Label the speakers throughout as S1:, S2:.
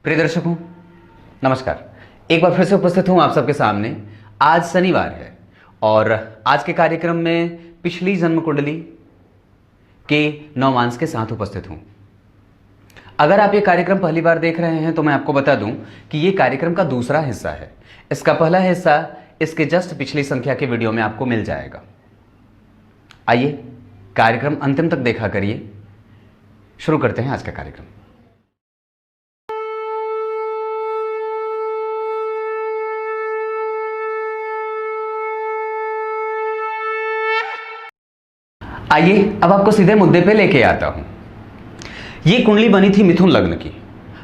S1: प्रिय दर्शकों, नमस्कार। एक बार फिर से उपस्थित हूं आप सबके सामने। आज शनिवार है और आज के कार्यक्रम में पिछली जन्म कुंडली के नवमांस के साथ उपस्थित हूं। अगर आप ये कार्यक्रम पहली बार देख रहे हैं तो मैं आपको बता दूं कि ये कार्यक्रम का दूसरा हिस्सा है। इसका पहला हिस्सा इसके जस्ट पिछली संख्या के वीडियो में आपको मिल जाएगा। आइए कार्यक्रम अंतिम तक देखा करिए। शुरू करते हैं आज का कार्यक्रम। आइए अब आपको सीधे मुद्दे पे लेके आता हूं। ये कुंडली बनी थी मिथुन लग्न की।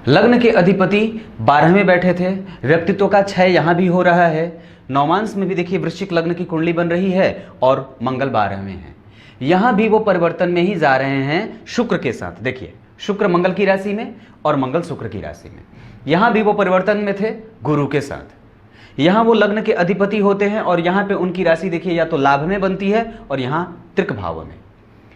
S1: लग्न के अधिपति 12 में बैठे थे। व्यक्तित्व का क्षय यहां भी हो रहा है। नवमांस में भी देखिए वृश्चिक लग्न की कुंडली बन रही है और मंगल 12 में है। यहां भी वो परिवर्तन में ही जा रहे हैं शुक्र के साथ। देखिए शुक्र मंगल की राशि में और मंगल शुक्र की राशि में। यहां भी वो परिवर्तन में थे गुरु के साथ। यहां वो लग्न के अधिपति होते हैं और यहां पे उनकी राशि देखिए या तो लाभ में बनती है और यहां त्रिक भाव में।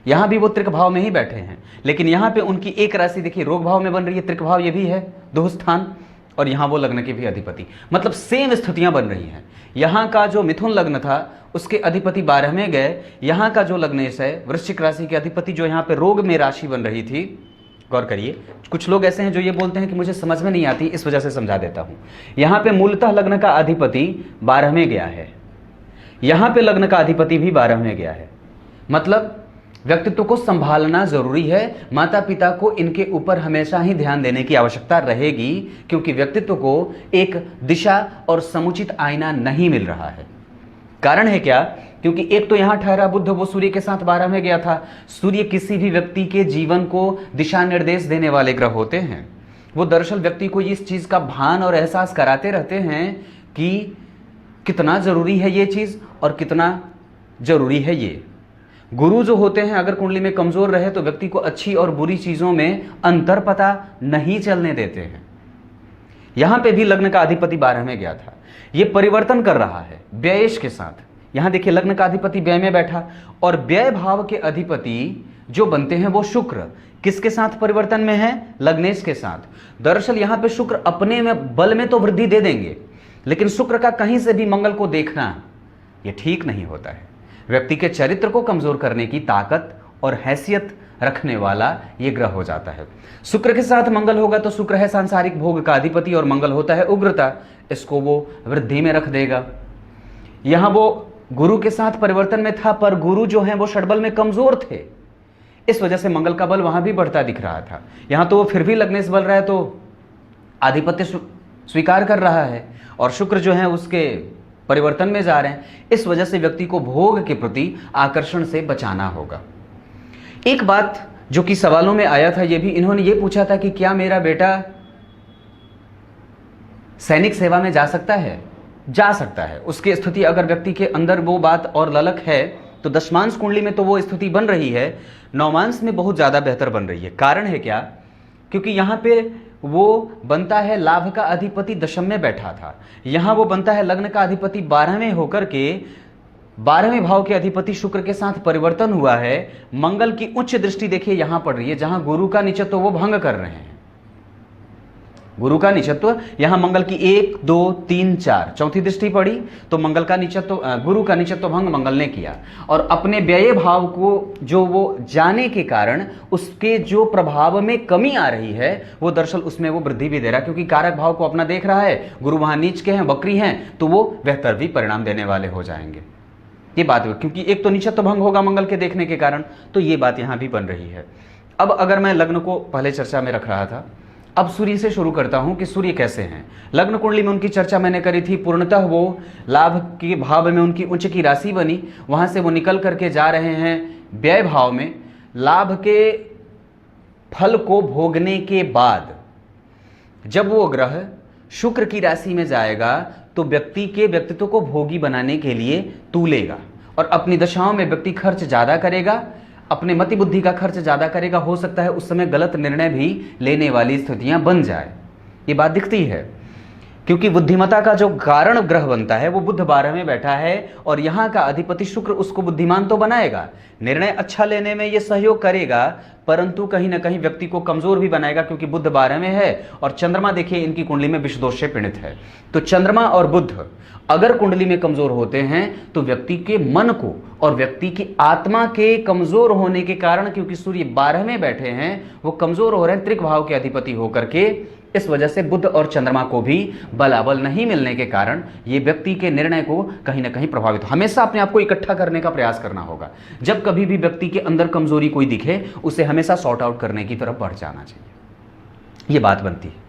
S1: यहां भी वो त्रिक भाव में ही बैठे हैं, लेकिन यहां पे उनकी एक राशि देखिए रोग भाव में बन रही है। त्रिक भाव ये भी है दुह स्थान, और यहां वो लग्न के भी अधिपति, मतलब सेम स्थितियां बन रही हैं। यहां का जो मिथुन लग्न था उसके अधिपति 12 में गए। यहां का जो लग्नेश है वृश्चिक राशि के अधिपति जो यहां पे रोग में राशि बन रही थी। गौर करिए, कुछ लोग ऐसे हैं जो ये बोलते हैं कि मुझे समझ में नहीं आती, इस वजह से समझा देता हूं। यहां पे मूलतः लग्न का अधिपति 12 में गया है। यहां पे लग्न का अधिपति भी 12 में गया है। मतलब व्यक्तित्व को संभालना जरूरी है। माता पिता को इनके ऊपर हमेशा ही ध्यान देने की आवश्यकता रहेगी, क्योंकि व्यक्तित्व को एक दिशा और समुचित आईना नहीं मिल रहा है। कारण है क्या? क्योंकि एक तो यहां ठहरा बुध, वो सूर्य के साथ 12 में गया था। सूर्य किसी भी व्यक्ति के जीवन को दिशा निर्देश देने वाले ग्रह होते हैं। वो दरअसल व्यक्ति को इस चीज का भान और एहसास कराते रहते हैं कि कितना जरूरी है ये चीज और कितना जरूरी है ये। गुरु जो होते हैं अगर कुंडली में कमजोर रहे तो व्यक्ति को अच्छी और बुरी चीजों में अंतर पता नहीं चलने देते हैं। यहां पे भी लग्न का अधिपति 12 में गया था। ये परिवर्तन कर रहा है व्ययेश के साथ। यहां देखिए लग्न का अधिपति व्यय में बैठा और व्यय भाव के अधिपति जो बनते हैं वो शुक्र किसके साथ परिवर्तन में है? लग्नेश के साथ। दरअसल यहां पे शुक्र अपने में बल में तो वृद्धि दे देंगे, लेकिन शुक्र का कहीं से भी मंगल को देखना ये ठीक नहीं होता है। व्यक्ति के चरित्र को कमजोर करने की ताकत और हैसियत रखने वाला ये ग्रह हो जाता है। शुक्र के साथ मंगल होगा तो शुक्र है सांसारिक भोग का अधिपति और मंगल होता है उग्रता। इसको वो वृद्धि में रख देगा। यहां वो गुरु के साथ परिवर्तन में था, पर गुरु जो है वो षड्बल में कमजोर थे। इस वजह से मंगल का बल वहां भी बढ़ता दिख रहा था। यहां तो वो फिर भी लग्नेश बल रहा है तो आधिपत्य स्वीकार कर रहा है, और शुक्र जो है उसके परिवर्तन में जा रहे हैं। इस वजह से व्यक्ति को भोग के प्रति आकर्षण से बचाना होगा। एक बात जो कि सवालों में आया था, ये भी इन्होंने ये पूछा था कि क्या मेरा बेटा सैनिक सेवा में जा सकता है? जा सकता है। उसकी स्थिति अगर व्यक्ति के अंदर वो बात और ललक है तो दशमांश कुंडली में तो वो स्थिति बन रही है, नवमांश में बहुत ज्यादा बेहतर बन रही है। कारण है क्या? क्योंकि यहां पे वो बनता है लाभ का अधिपति दशम में बैठा था। यहां वो बनता है लग्न का अधिपति 12 में होकर के 12वें भाव के अधिपति शुक्र के साथ परिवर्तन हुआ है। मंगल की उच्च दृष्टि देखिए यहां पड़ रही है, जहां गुरु का नीचत्व वो भंग कर रहे हैं। गुरु का नीचत्व यहां मंगल की 1 2 3 4 चौथी दृष्टि पड़ी तो मंगल का नीचत्व, गुरु का नीचत्व भंग मंगल ने किया, और अपने व्यय भाव को जो वो जाने के कारण उसके जो प्रभाव में कमी आ रही है वो दरअसल उसमें वो वृद्धि भी दे रहा है, क्योंकि कारक भाव को अपना देख रहा है। गुरु वहां नीच के हैं, वक्री हैं, तो वो बेहतर भी परिणाम देने वाले हो जाएंगे। ये बात, क्योंकि एक तो नीचत्व भंग होगा मंगल के देखने के कारण, तो ये बात यहां भी बन रही है। अब अगर मैं लग्न को पहले चर्चा में रख रहा था, अब सूर्य से शुरू करता हूं कि सूर्य कैसे हैं। लग्न कुंडली में उनकी चर्चा मैंने करी थी। पूर्णतः वो लाभ के भाव में उनकी उच्च की राशि बनी, वहां से वो निकल करके जा रहे हैं व्यय भाव में। लाभ के फल को भोगने के बाद जब वो ग्रह शुक्र की राशि में जाएगा तो व्यक्ति के व्यक्तित्व को भोगी बनाने के लिए तूलेगा, और अपनी दशाओं में व्यक्ति खर्च ज्यादा करेगा, अपने मति बुद्धि का खर्च ज्यादा करेगा। हो सकता है उस समय गलत निर्णय भी लेने वाली स्थितियां बन जाए। ये बात दिखती है। क्योंकि बुद्धिमता का जो कारण ग्रह बनता है वो बुध 12 में बैठा है और यहाँ का अधिपति शुक्र उसको बुद्धिमान तो बनाएगा, निर्णय अच्छा लेने में ये सहयोग करेगा, परंतु कहीं ना कहीं व्यक्ति को कमजोर भी बनाएगा, क्योंकि बुध 12 में है और चंद्रमा देखिए इनकी कुंडली में विष दोष से पीड़ित है। तो चंद्रमा और बुध अगर कुंडली में कमजोर होते हैं तो व्यक्ति के मन को और व्यक्ति की आत्मा के कमजोर होने के कारण, क्योंकि सूर्य 12 में बैठे हैं, वो कमजोर हो रहे हैं त्रिक भाव के अधिपति होकर के, इस वजह से बुध और चंद्रमा को भी बलाबल नहीं मिलने के कारण ये व्यक्ति के निर्णय को कहीं ना कहीं प्रभावित, हमेशा अपने आप को इकट्ठा करने का प्रयास करना होगा। जब कभी भी व्यक्ति के अंदर कमजोरी कोई दिखे उसे हमेशा सॉर्ट आउट करने की तरफ बढ़ जाना चाहिए, ये बात बनती है।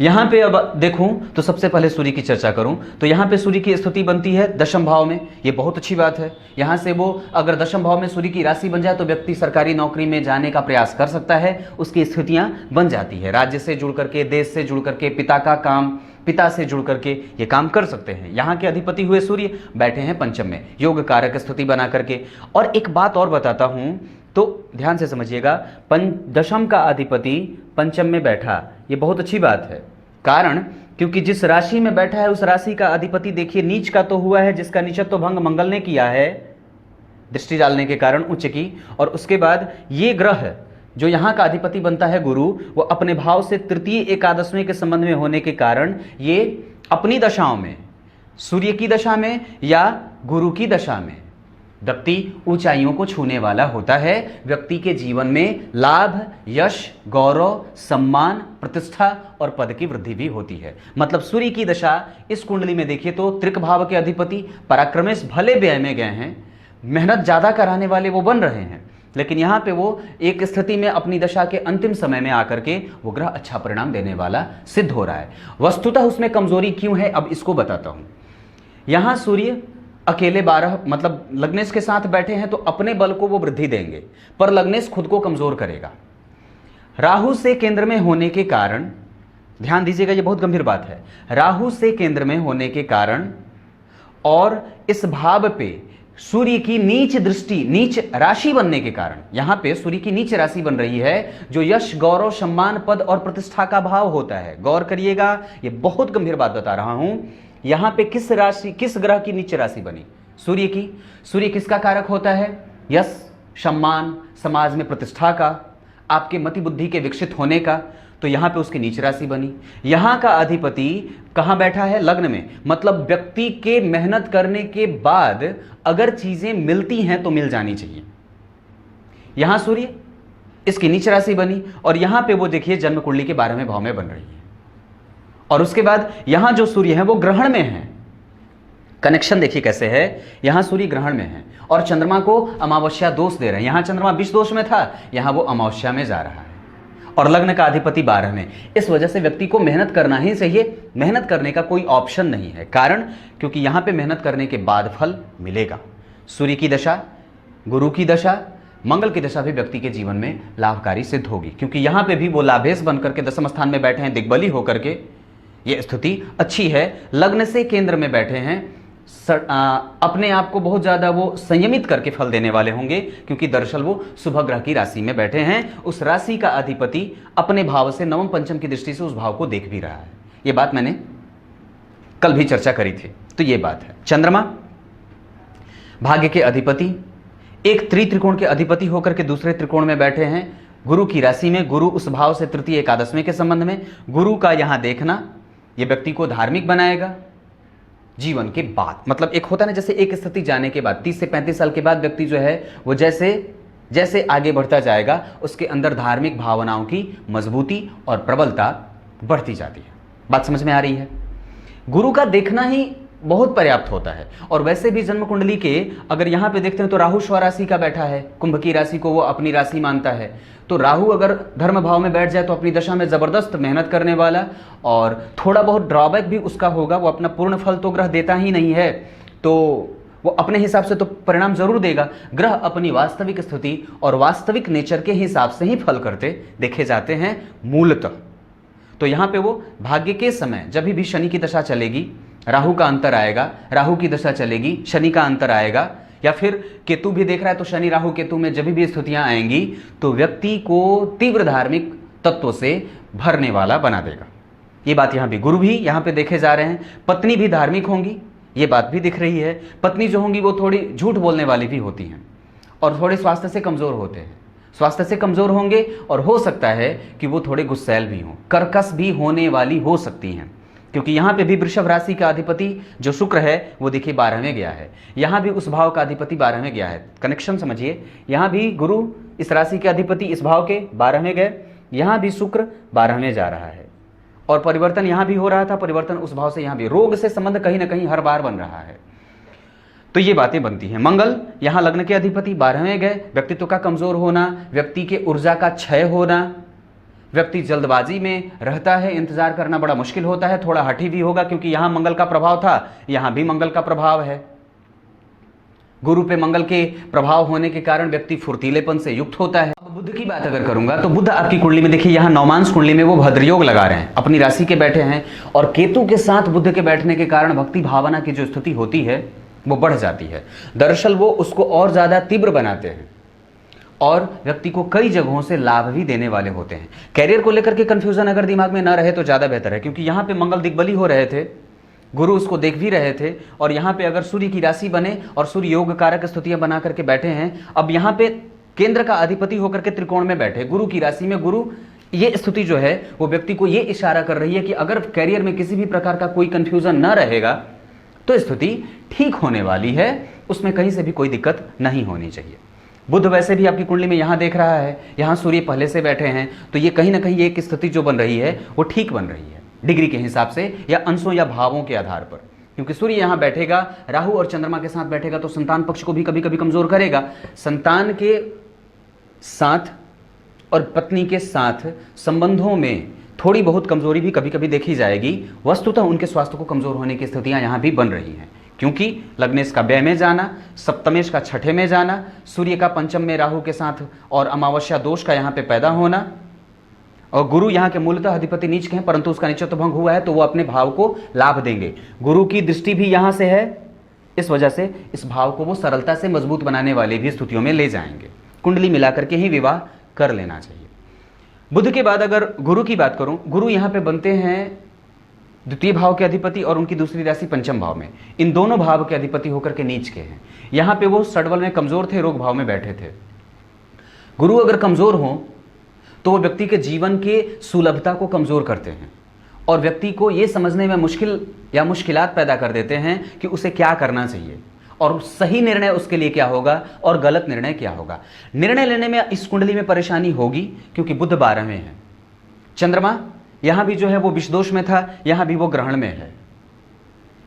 S1: यहां पे अब देखूं तो सबसे पहले सूर्य की चर्चा करूं तो यहां पे सूर्य की स्थिति बनती है दशम भाव में, ये बहुत अच्छी बात है। यहां से वो अगर दशम भाव में सूर्य की राशि बन जाए तो व्यक्ति सरकारी नौकरी में जाने का प्रयास कर सकता है, उसकी स्थितियां बन जाती है। राज्य से जुड़ करके, देश से जुड़ करके, पिता का काम, पिता से जुड़ करके ये काम कर सकते हैं। यहाँ के अधिपति हुए सूर्य बैठे हैं पंचम में, योग कारक स्थिति बना करके। और एक बात और बताता हूं तो ध्यान से समझिएगा, दशम का अधिपति पंचम में बैठा, ये बहुत अच्छी बात है। कारण क्योंकि जिस राशि में बैठा है उस राशि का अधिपति देखिए नीच का तो हुआ है, जिसका नीचत्व भंग मंगल ने किया है दृष्टि डालने के कारण उच्च की। और उसके बाद ये ग्रह जो यहाँ का अधिपति बनता है गुरु, वो अपने भाव से तृतीय एकादशवें के संबंध में होने के कारण ये अपनी दशाओं में, सूर्य की दशा में या गुरु की दशा में व्यक्ति ऊंचाइयों को छूने वाला होता है। व्यक्ति के जीवन में लाभ, यश, गौरव, सम्मान, प्रतिष्ठा और पद की वृद्धि भी होती है। मतलब सूर्य की दशा इस कुंडली में देखिए तो त्रिक भाव के अधिपति पराक्रमेश भले व्यय में गए हैं, मेहनत ज्यादा कराने वाले वो बन रहे हैं, लेकिन यहाँ पे वो एक स्थिति में अपनी दशा के अंतिम समय में आकर के वो ग्रह अच्छा परिणाम देने वाला सिद्ध हो रहा है। वस्तुतः उसमें कमजोरी क्यों है अब इसको बताता हूं। यहां सूर्य अकेले 12 मतलब लग्नेश के साथ बैठे हैं तो अपने बल को वो वृद्धि देंगे, पर लग्नेश खुद को कमजोर करेगा। राहु से केंद्र में होने के कारण, ध्यान दीजिएगा ये बहुत गंभीर बात है, राहु से केंद्र में होने के कारण और इस भाव पे सूर्य की नीच दृष्टि, नीच राशि बनने के कारण, यहां पे सूर्य की नीच राशि बन रही है जो यश, गौरव, सम्मान, पद और प्रतिष्ठा का भाव होता है। गौर करिएगा, ये बहुत गंभीर बात बता रहा हूं। यहां पे किस राशि, किस ग्रह की नीच राशि बनी? सूर्य की। सूर्य किसका कारक होता है? यश, सम्मान, समाज में प्रतिष्ठा का, आपके मति बुद्धि के विकसित होने का। तो यहां पे उसकी नीच राशि बनी। यहां का अधिपति कहां बैठा है? लग्न में। मतलब व्यक्ति के मेहनत करने के बाद अगर चीजें मिलती हैं तो मिल जानी चाहिए। यहां सूर्य, इसकी नीच राशि बनी और यहां पे वो देखिए जन्म कुंडली के 12वें भाव में बन रही है। और उसके बाद यहां जो सूर्य है वो ग्रहण में है। कनेक्शन देखिए कैसे है, यहां सूर्य ग्रहण में है और चंद्रमा को अमावस्या दोष दे रहे हैं। यहां चंद्रमा विष दोष में था, यहां वो अमावस्या में जा रहा है और लग्न का अधिपति 12 में। इस वजह से व्यक्ति को मेहनत करना ही चाहिए, मेहनत करने का कोई ऑप्शन नहीं है। कारण क्योंकि यहां पे मेहनत करने के बाद फल मिलेगा। सूर्य की दशा, गुरु की दशा, मंगल की दशा भी व्यक्ति के जीवन में लाभकारी सिद्ध होगी, क्योंकि यहां पे भी वो लाभेश बनकर के दशम स्थान में बैठे हैं, दिग्बली होकर के। ये स्थिति अच्छी है। लग्न से केंद्र में बैठे हैं, अपने आप को बहुत ज्यादा वो संयमित करके फल देने वाले होंगे, क्योंकि दरअसल वो शुभ ग्रह की राशि में बैठे हैं। उस राशि का अधिपति अपने भाव से नवम पंचम की दृष्टि से उस भाव को देख भी रहा है। ये बात मैंने कल भी चर्चा करी थी, तो ये बात है। चंद्रमा भाग्य के अधिपति, एक त्रिकोण के अधिपति होकर के दूसरे त्रिकोण में बैठे हैं गुरु की राशि में। गुरु उस भाव से तृतीय एकादशवें के संबंध में। गुरु का यहां देखना ये व्यक्ति को धार्मिक बनाएगा जीवन के बाद। मतलब एक होता है ना, जैसे एक स्थिति जाने के बाद 30 से 35 साल के बाद व्यक्ति जो है वो जैसे जैसे आगे बढ़ता जाएगा उसके अंदर धार्मिक भावनाओं की मजबूती और प्रबलता बढ़ती जाती है। बात समझ में आ रही है? गुरु का देखना ही बहुत पर्याप्त होता है। और वैसे भी जन्म कुंडली के अगर यहां पे देखते हैं तो राहु स्वराशि का बैठा है, कुंभ की राशि को वो अपनी राशि मानता है। तो राहु अगर धर्म भाव में बैठ जाए तो अपनी दशा में जबरदस्त मेहनत करने वाला, और थोड़ा बहुत ड्रॉबैक भी उसका होगा, वो अपना पूर्ण फल तो ग्रह देता ही नहीं है, तो वो अपने हिसाब से तो परिणाम जरूर देगा। ग्रह अपनी वास्तविक स्थिति और वास्तविक नेचर के हिसाब से ही फल करते देखे जाते हैं मूलतः। तो यहां पे वो भाग्य के समय जब भी शनि की दशा चलेगी, राहु का अंतर आएगा, राहु की दशा चलेगी, शनि का अंतर आएगा, या फिर केतु भी देख रहा है तो शनि राहु केतु में जब भी स्थितियां आएंगी तो व्यक्ति को तीव्र धार्मिक तत्व से भरने वाला बना देगा। ये बात यहाँ भी, गुरु भी यहाँ पे देखे जा रहे हैं। पत्नी भी धार्मिक होंगी, ये बात भी दिख रही है। पत्नी जो होंगी वो थोड़ी झूठ बोलने वाली भी होती हैं और थोड़े स्वास्थ्य से कमज़ोर होते हैं, स्वास्थ्य से कमज़ोर होंगे और हो सकता है कि वो थोड़े गुस्सैल भी हों, कर्कश भी होने वाली हो सकती हैं, क्योंकि यहाँ पे भी वृषभ राशि का अधिपति जो शुक्र है वो देखिए 12वें गया है, यहाँ भी उस भाव का अधिपति 12वें गया है। कनेक्शन समझिए, यहाँ भी गुरु इस राशि के अधिपति इस भाव के 12वें गए, यहाँ भी शुक्र 12वें जा रहा है और परिवर्तन यहाँ भी हो रहा था, परिवर्तन उस भाव से यहाँ भी, रोग से संबंध कहीं ना कहीं हर बार बन रहा है। तो ये बातें बनती हैं। मंगल यहाँ लग्न के अधिपति 12वें गए, व्यक्तित्व का कमजोर होना, व्यक्ति के ऊर्जा का क्षय होना, व्यक्ति जल्दबाजी में रहता है, इंतजार करना बड़ा मुश्किल होता है, थोड़ा हठी भी होगा क्योंकि यहाँ मंगल का प्रभाव था, यहाँ भी मंगल का प्रभाव है। गुरु पे मंगल के प्रभाव होने के कारण व्यक्ति फुर्तीलेपन से युक्त होता है। अब बुध की बात अगर करूंगा तो बुध आपकी कुंडली में देखिए यहाँ नवमांश कुंडली में वो भद्रयोग लगा रहे हैं, अपनी राशि के बैठे हैं और केतु के साथ बुध के बैठने के कारण भक्ति भावना की जो स्थिति होती है वो बढ़ जाती है। दरअसल वो उसको और ज्यादा तीव्र बनाते हैं और व्यक्ति को कई जगहों से लाभ भी देने वाले होते हैं। कैरियर को लेकर के कंफ्यूजन अगर दिमाग में ना रहे तो ज्यादा बेहतर है, क्योंकि यहाँ पे मंगल दिग्बली हो रहे थे, गुरु उसको देख भी रहे थे और यहाँ पे अगर सूर्य की राशि बने और सूर्य योग कारक स्थितियां बना करके बैठे हैं, अब यहाँ पे केंद्र का अधिपति होकर के त्रिकोण में बैठे गुरु की राशि में, गुरु ये स्थिति जो है वो व्यक्ति को ये इशारा कर रही है कि अगर कैरियर में किसी भी प्रकार का कोई कंफ्यूजन न रहेगा तो स्थिति ठीक होने वाली है, उसमें कहीं से भी कोई दिक्कत नहीं होनी चाहिए। बुध वैसे भी आपकी कुंडली में यहाँ देख रहा है, यहाँ सूर्य पहले से बैठे हैं, तो ये कहीं ना कहीं एक स्थिति जो बन रही है वो ठीक बन रही है डिग्री के हिसाब से या अंशों या भावों के आधार पर, क्योंकि सूर्य यहाँ बैठेगा, राहु और चंद्रमा के साथ बैठेगा तो संतान पक्ष को भी कभी कभी कमजोर करेगा। संतान के साथ और पत्नी के साथ संबंधों में थोड़ी बहुत कमजोरी भी कभी कभी देखी जाएगी। वस्तुतः उनके स्वास्थ्य को कमजोर होने की स्थितियां यहाँ भी बन रही हैं, क्योंकि लग्नेश का व्यय में जाना, सप्तमेश का छठे में जाना, सूर्य का पंचम में राहु के साथ और अमावस्या दोष का यहाँ पे पैदा होना, और गुरु यहाँ के मूलतः अधिपति नीच के हैं परंतु उसका नीचत्व भंग हुआ है तो वो अपने भाव को लाभ देंगे। गुरु की दृष्टि भी यहाँ से है, इस वजह से इस भाव को वो सरलता से मजबूत बनाने वाली भी स्थितियों में ले जाएंगे। कुंडली मिलाकर के ही विवाह कर लेना चाहिए। बुध के बाद अगर गुरु की बात करूं, गुरु यहाँ पे बनते हैं द्वितीय भाव के अधिपति और उनकी दूसरी राशि पंचम भाव में, इन दोनों भाव के अधिपति होकर के नीच के हैं। यहाँ पे वो षड्बल में कमजोर थे, रोग भाव में बैठे थे। गुरु अगर कमजोर हो तो वो व्यक्ति के जीवन के सुलभता को कमजोर करते हैं और व्यक्ति को ये समझने में मुश्किल या मुश्किलात पैदा कर देते हैं कि उसे क्या करना चाहिए और सही निर्णय उसके लिए क्या होगा और गलत निर्णय क्या होगा। निर्णय लेने में इस कुंडली में परेशानी होगी क्योंकि बुध 12वें है, चंद्रमा यहां भी जो है वो विषदोष में था, यहां भी वो ग्रहण में है,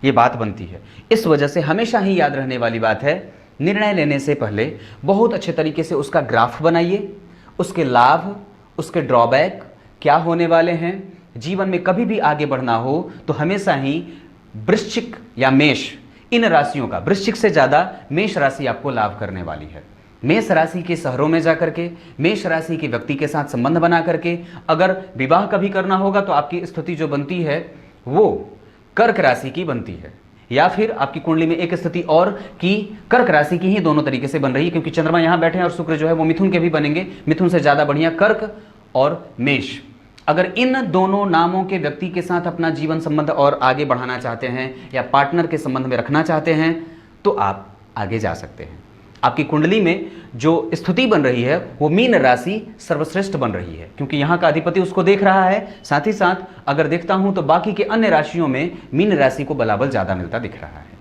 S1: ये बात बनती है। इस वजह से हमेशा ही याद रहने वाली बात है, निर्णय लेने से पहले बहुत अच्छे तरीके से उसका ग्राफ बनाइए, उसके लाभ, उसके ड्रॉबैक क्या होने वाले हैं। जीवन में कभी भी आगे बढ़ना हो तो हमेशा ही वृश्चिक या मेष, इन राशियों का, वृश्चिक से ज्यादा मेष राशि आपको लाभ करने वाली है। मेष राशि के शहरों में जाकर के, मेष राशि के व्यक्ति के साथ संबंध बना करके अगर विवाह कभी करना होगा तो आपकी स्थिति जो बनती है वो कर्क राशि की बनती है, या फिर आपकी कुंडली में एक स्थिति और कि कर्क राशि की ही दोनों तरीके से बन रही है, क्योंकि चंद्रमा यहां बैठे हैं और शुक्र जो है वो मिथुन के भी बनेंगे, मिथुन से ज्यादा बढ़िया कर्क और मेष। अगर इन दोनों नामों के व्यक्ति के साथ अपना जीवन संबंध और आगे बढ़ाना चाहते हैं या पार्टनर के संबंध में रखना चाहते हैं तो आप आगे जा सकते हैं। आपकी कुंडली में जो स्थिति बन रही है वो मीन राशि सर्वश्रेष्ठ बन रही है, क्योंकि यहाँ का अधिपति उसको देख रहा है। साथ ही साथ अगर देखता हूं तो बाकी के अन्य राशियों में मीन राशि को बलाबल ज्यादा मिलता दिख रहा है।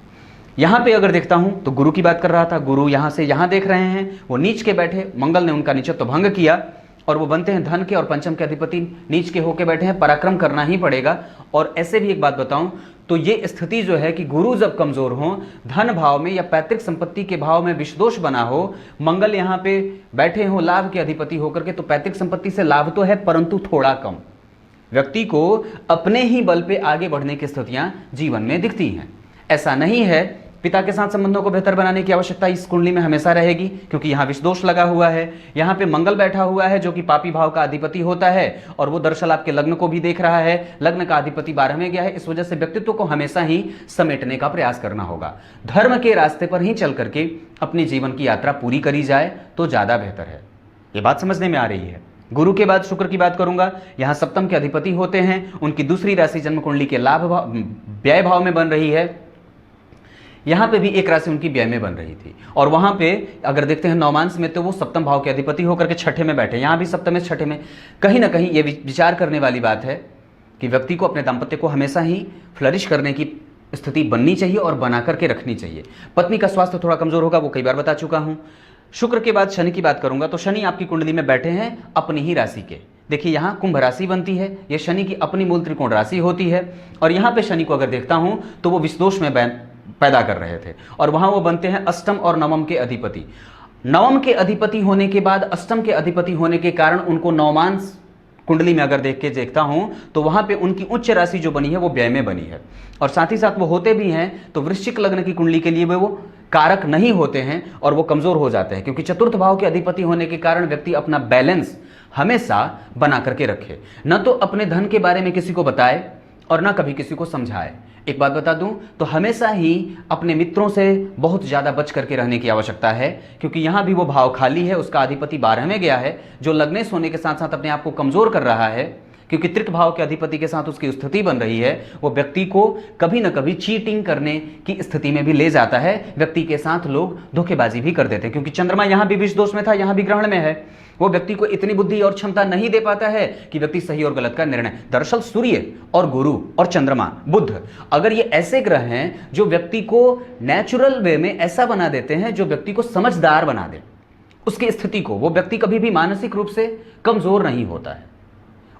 S1: यहाँ पे अगर देखता हूं तो गुरु की बात कर रहा था, गुरु यहाँ से यहाँ देख रहे हैं, वो नीच के बैठे, मंगल ने उनका नीचत्व भंग किया और वो बनते हैं धन के और पंचम के अधिपति, नीच के होके बैठे हैं, पराक्रम करना ही पड़ेगा। और ऐसे भी एक बात बताऊं तो ये स्थिति जो है कि गुरु जब कमजोर हो, धन भाव में या पैतृक संपत्ति के भाव में विषदोष बना हो, मंगल यहाँ पे बैठे हो लाभ के अधिपति होकर के, तो पैतृक संपत्ति से लाभ तो है परंतु थोड़ा कम। व्यक्ति को अपने ही बल पे आगे बढ़ने की स्थितियां जीवन में दिखती हैं। ऐसा नहीं है, पिता के साथ संबंधों को बेहतर बनाने की आवश्यकता इस कुंडली में हमेशा रहेगी, क्योंकि यहाँ विषदोष लगा हुआ है। यहाँ पे मंगल बैठा हुआ है जो कि पापी भाव का अधिपति होता है और वो दरअसल आपके लग्न को भी देख रहा है, लग्न का अधिपति 12वें गया है। इस वजह से व्यक्तित्व को हमेशा ही समेटने का प्रयास करना होगा। धर्म के रास्ते पर ही चल करके अपने जीवन की यात्रा पूरी करी जाए तो ज्यादा बेहतर है। ये बात समझने में आ रही है। गुरु के बाद शुक्र की बात करूंगा, यहां सप्तम के अधिपति होते हैं, उनकी दूसरी राशि जन्म कुंडली के लाभ भाव व्यय भाव में बन रही है। यहां पे भी एक राशि उनकी व्यय में बन रही थी, और वहां पे अगर देखते हैं नवमांश में तो वो सप्तम भाव के अधिपति होकर के छठे में बैठे। यहां भी सप्तम में छठे में, कहीं ना कहीं ये विचार करने वाली बात है कि व्यक्ति को अपने दाम्पत्य को हमेशा ही फ्लरिश करने की स्थिति बननी चाहिए और बना करके रखनी चाहिए। पत्नी का स्वास्थ्य थोड़ा कमजोर होगा, वो कई बार बता चुका हूं। शुक्र के बाद शनि की बात करूंगा तो शनि आपकी कुंडली में बैठे हैं अपनी ही राशि के। देखिए यहां कुंभ राशि बनती है, यह शनि की अपनी मूल त्रिकोण राशि होती है, और यहां पे शनि को अगर देखता हूं तो वो विषदोष में पैदा कर रहे थे, और वहां वो बनते हैं अष्टम और नवम के अधिपति। नवम के अधिपति होने के बाद अष्टम के अधिपति होने के कारण उनको नवमांश कुंडली में अगर देखता हूं तो वहां पे उनकी उच्च राशि जो बनी है वो व्यय में बनी है, और साथ ही साथ वो होते भी हैं तो वृश्चिक लग्न की कुंडली के लिए वो कारक नहीं होते हैं और वो कमजोर हो जाते हैं, क्योंकि चतुर्थ भाव के अधिपति होने के कारण व्यक्ति अपना बैलेंस हमेशा बना करके रखे, न तो अपने धन के बारे में किसी को बताए और न कभी किसी को समझाए। एक बात बता दूं तो हमेशा ही अपने मित्रों से बहुत ज्यादा बच करके रहने की आवश्यकता है, क्योंकि यहां भी वो भाव खाली है, उसका अधिपति 12 में गया है, जो लग्नेश होने के साथ साथ अपने आप को कमजोर कर रहा है, क्योंकि तृतीय भाव के अधिपति के साथ उसकी स्थिति बन रही है। वो व्यक्ति को कभी न कभी चीटिंग करने की स्थिति में भी ले जाता है, व्यक्ति के साथ लोग धोखेबाजी भी कर देते हैं, क्योंकि चंद्रमा यहां भी विष दोष में था, यहां भी ग्रहण में है। वो व्यक्ति को इतनी बुद्धि और क्षमता नहीं दे पाता है कि व्यक्ति सही और गलत का निर्णय। दरअसल सूर्य और गुरु और चंद्रमा बुध अगर ये ऐसे ग्रह हैं जो व्यक्ति को नेचुरल वे में ऐसा बना देते हैं जो व्यक्ति को समझदार बना दे, उसकी स्थिति को, वो व्यक्ति कभी भी मानसिक रूप से कमजोर नहीं होता है।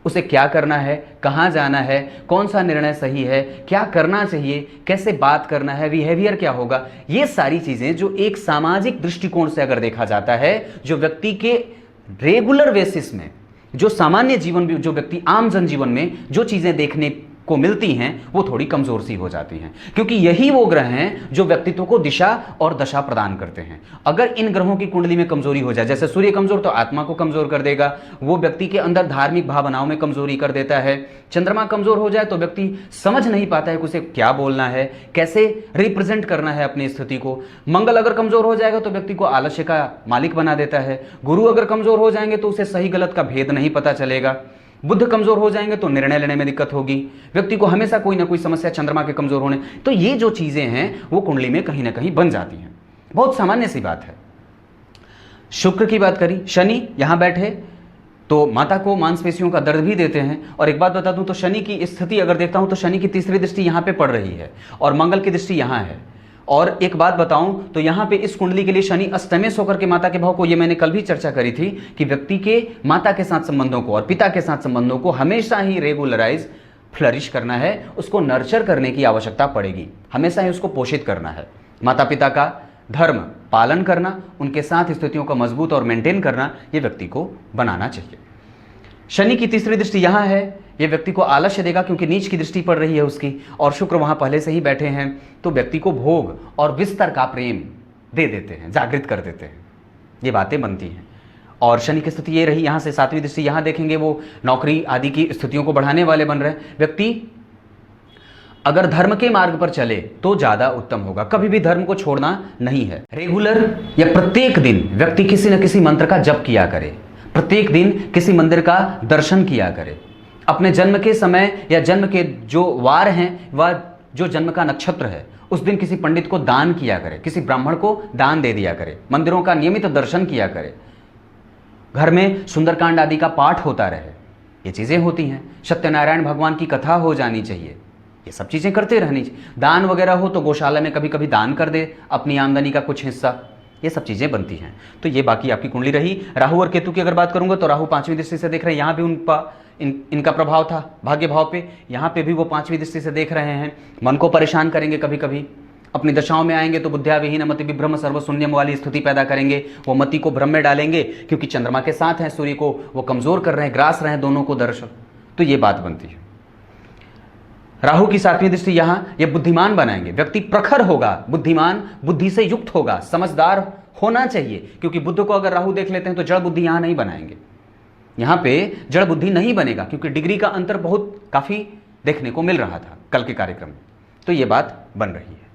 S1: उसे क्या करना है, कहां जाना है, कौन सा निर्णय सही है, क्या करना चाहिए, कैसे बात करना है, बिहेवियर क्या होगा, ये सारी चीजें जो एक सामाजिक दृष्टिकोण से अगर देखा जाता है, जो व्यक्ति के रेगुलर बेसिस में, जो सामान्य जीवन में, जो व्यक्ति आम जनजीवन में जो चीजें देखने को मिलती हैं वो थोड़ी कमजोर सी हो जाती हैं, क्योंकि यही वो ग्रह हैं जो व्यक्तित्व को दिशा और दशा प्रदान करते हैं। अगर इन ग्रहों की कुंडली में कमजोरी हो जाए, जैसे सूर्य कमजोर तो आत्मा को कमजोर कर देगा, वो व्यक्ति के अंदर धार्मिक भावनाओं में कमजोरी कर देता है। चंद्रमा कमजोर हो जाए तो व्यक्ति समझ नहीं पाता है कि उसे क्या बोलना है, कैसे रिप्रेजेंट करना है अपनी स्थिति को। मंगल अगर कमजोर हो जाएगा तो व्यक्ति को आलस्य का मालिक बना देता है। गुरु अगर कमजोर हो जाएंगे तो उसे सही गलत का भेद नहीं पता चलेगा। बुध कमजोर हो जाएंगे तो निर्णय लेने में दिक्कत होगी, व्यक्ति को हमेशा कोई ना कोई समस्या चंद्रमा के कमजोर होने। तो ये जो चीजें हैं वो कुंडली में कहीं ना कहीं बन जाती हैं, बहुत सामान्य सी बात है। शुक्र की बात करी, शनि यहां बैठे तो माता को मांसपेशियों का दर्द भी देते हैं। और एक बात बता दूं तो शनि की स्थिति अगर देखता हूं तो शनि की तीसरी दृष्टि यहां पे पड़ रही है और मंगल की दृष्टि यहां है। और एक बात बताऊं तो यहां पे इस कुंडली के लिए शनि अष्टमेश होकर के माता के भाव को, ये मैंने कल भी चर्चा करी थी कि व्यक्ति के माता के साथ संबंधों को और पिता के साथ संबंधों को हमेशा ही रेगुलराइज फ्लरिश करना है, उसको नर्चर करने की आवश्यकता पड़ेगी, हमेशा ही उसको पोषित करना है। माता पिता का धर्म पालन करना, उनके साथ स्थितियों को मजबूत और मेंटेन करना, ये व्यक्ति को बनाना चाहिए। शनि की तीसरी दृष्टि यहां है, ये व्यक्ति को आलस्य देगा क्योंकि नीच की दृष्टि पड़ रही है उसकी, और शुक्र वहां पहले से ही बैठे हैं तो व्यक्ति को भोग और विस्तर का प्रेम दे देते हैं, जागृत कर देते हैं, ये बातें बनती हैं। और शनि की स्थिति ये रही, यहां से सातवीं दृष्टि यहां देखेंगे, वो नौकरी आदि की स्थितियों को बढ़ाने वाले बन रहे हैं। व्यक्ति अगर धर्म के मार्ग पर चले तो ज्यादा उत्तम होगा, कभी भी धर्म को छोड़ना नहीं है। रेगुलर या प्रत्येक दिन व्यक्ति किसी न किसी मंत्र का जप किया करे, प्रत्येक दिन किसी मंदिर का दर्शन किया करे, अपने जन्म के समय या जन्म के जो वार हैं वह जो जन्म का नक्षत्र है उस दिन किसी पंडित को दान किया करे, किसी ब्राह्मण को दान दे दिया करे, मंदिरों का नियमित दर्शन किया करे, घर में सुंदरकांड आदि का पाठ होता रहे, ये चीजें होती हैं। सत्यनारायण भगवान की कथा हो जानी चाहिए, ये सब चीजें करते रहनी चाहिए। दान वगैरह हो तो गौशाला में कभी कभी दान कर दे अपनी आमदनी का कुछ हिस्सा, ये सब चीजें बनती हैं। तो ये बाकी आपकी कुंडली रही। राहु और केतु की अगर बात करूंगा तो राहु पांचवी दृष्टि से देख रहे हैं, यहाँ भी इनका प्रभाव था भाग्य भाव पे, यहाँ पे भी वो पांचवी दृष्टि से देख रहे हैं। मन को परेशान करेंगे, कभी कभी अपनी दशाओं में आएंगे तो बुद्ध्या विहीन मति विभ्रम सर्वशून्यम वाली स्थिति पैदा करेंगे, वो मति को भ्रम में डालेंगे क्योंकि चंद्रमा के साथ हैं, सूर्य को वो कमजोर कर रहे हैं, ग्रास रहे हैं दोनों को दर्शन, तो ये बात बनती है। राहु की सातवीं दृष्टि यहां, ये बुद्धिमान बनाएंगे, व्यक्ति प्रखर होगा, बुद्धिमान, बुद्धि से युक्त होगा, समझदार होना चाहिए, क्योंकि बुद्ध को अगर राहु देख लेते हैं तो जड़ बुद्धि यहां नहीं बनाएंगे, यहां पे जड़ बुद्धि नहीं बनेगा, क्योंकि डिग्री का अंतर बहुत काफी देखने को मिल रहा था कल के कार्यक्रम में, तो ये बात बन रही है।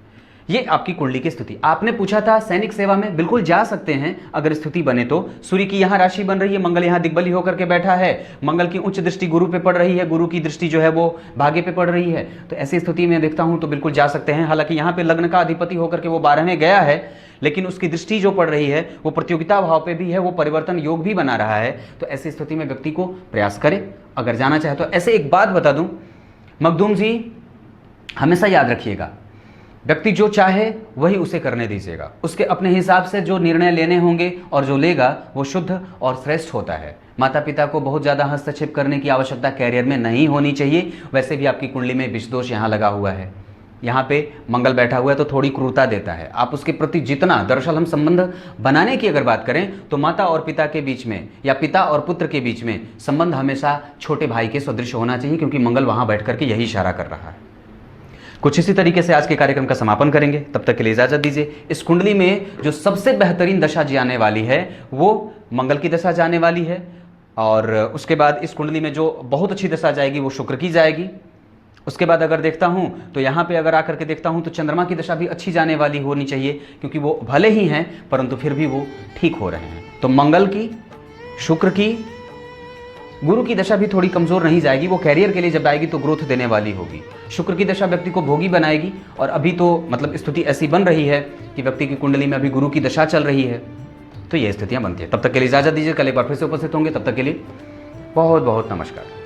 S1: ये आपकी कुंडली की स्थिति। आपने पूछा था सैनिक सेवा में, बिल्कुल जा सकते हैं अगर स्थिति बने तो। सूर्य की यहां राशि बन रही है, मंगल यहां दिग्बली होकर के बैठा है, मंगल की उच्च दृष्टि गुरु पे पड़ रही है, गुरु की दृष्टि जो है वो भाग्य पे पड़ रही है, तो ऐसी स्थिति में देखता हूं तो बिल्कुल जा सकते हैं। हालांकि यहां पे लग्न का अधिपति होकर के वो 12 में गया है, लेकिन उसकी दृष्टि जो पड़ रही है वो प्रतियोगिता भाव पे भी है, वो परिवर्तन योग भी बना रहा है, तो ऐसी स्थिति में व्यक्ति को प्रयास करे अगर जाना चाहे तो। ऐसे एक बात बता दूं मखदूम जी, हमेशा याद रखिएगा, व्यक्ति जो चाहे वही उसे करने दीजिएगा, उसके अपने हिसाब से जो निर्णय लेने होंगे और जो लेगा वो शुद्ध और श्रेष्ठ होता है। माता पिता को बहुत ज़्यादा हस्तक्षेप करने की आवश्यकता कैरियर में नहीं होनी चाहिए। वैसे भी आपकी कुंडली में विष दोष यहाँ लगा हुआ है, यहाँ पे मंगल बैठा हुआ है तो थोड़ी क्रूरता देता है आप उसके प्रति जितना। दरअसल हम संबंध बनाने की अगर बात करें तो माता और पिता के बीच में या पिता और पुत्र के बीच में संबंध हमेशा छोटे भाई के सदृश होना चाहिए, क्योंकि मंगल वहाँ बैठ करके यही इशारा कर रहा है। कुछ इसी तरीके से आज के कार्यक्रम का समापन करेंगे, तब तक के लिए इजाजत दीजिए। इस कुंडली में जो सबसे बेहतरीन दशा जाने वाली है वो मंगल की दशा जाने वाली है, और उसके बाद इस कुंडली में जो बहुत अच्छी दशा जाएगी वो शुक्र की जाएगी। उसके बाद अगर देखता हूं तो यहाँ पे अगर आकर के देखता हूं तो चंद्रमा की दशा भी अच्छी जाने वाली होनी चाहिए, क्योंकि वो भले ही हैं परंतु फिर भी वो ठीक हो रहे हैं। तो मंगल की, शुक्र की, गुरु की दशा भी थोड़ी कमजोर नहीं जाएगी, वो कैरियर के लिए जब आएगी तो ग्रोथ देने वाली होगी। शुक्र की दशा व्यक्ति को भोगी बनाएगी, और अभी तो मतलब स्थिति ऐसी बन रही है कि व्यक्ति की कुंडली में अभी गुरु की दशा चल रही है, तो ये स्थितियां बनती है। तब तक के लिए इजाजत दीजिए, कल एक बार फिर से उपस्थित होंगे, तब तक के लिए बहुत बहुत नमस्कार।